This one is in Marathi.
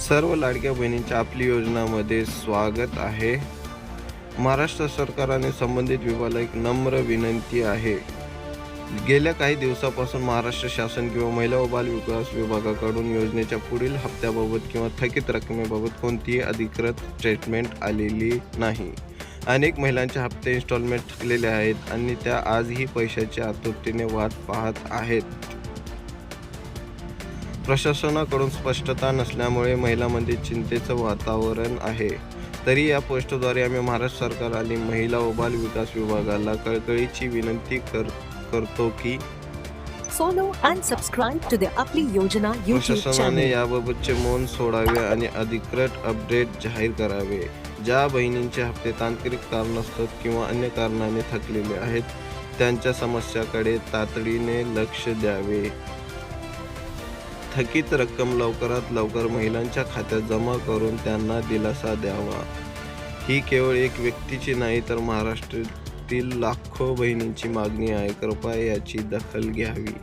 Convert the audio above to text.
सर्व लाडक्या बहिणींच्या आपली योजनामध्ये स्वागत आहे. महाराष्ट्र सरकार आणि संबंधित विभागाला एक नम्र विनंती आहे. गेल्या काही दिवसापासून महाराष्ट्र शासन किंवा महिला व बाल विकास विभागाकडून योजनेच्या पुढील हप्त्याबाबत किंवा थकीत रकमेबाबत कोणतीही अधिकृत स्टेटमेंट आलेली नाही. अनेक महिलांचे हप्ते इन्स्टॉलमेंट थकलेले आहेत आणि त्या आजही पैशाची आतुरतेने वाट पाहत आहेत. प्रशासनाकडून स्पष्टता नसल्यामुळे महिलांमध्ये चिंतेचं वातावरण आहे. तरी या पोस्टद्वारे आम्ही महाराष्ट्र सरकार आणि महिला व बाल विकास विभागाला कळकळीची विनंती करतो की follow and subscribe to the आपली योजना YouTube प्रशासनाने चॅनल. याबाबतचे मौन सोडावे आणि अधिकृत अपडेट जाहीर करावे. ज्या बहिणींचे हप्ते तांत्रिक कारणास्तव किंवा अन्य कारणाने थकलेले आहेत त्यांच्या समस्याकडे तातडीने लक्ष द्यावे. थकीत रक्कम लवकरात लवकर महिलांच्या खात्यात जमा करून त्यांना दिलासा द्यावा. ही केवळ एक व्यक्तीची नाही तर महाराष्ट्रातील लाखो बहिणींची मागणी आहे. कृपया याची दखल घ्यावी.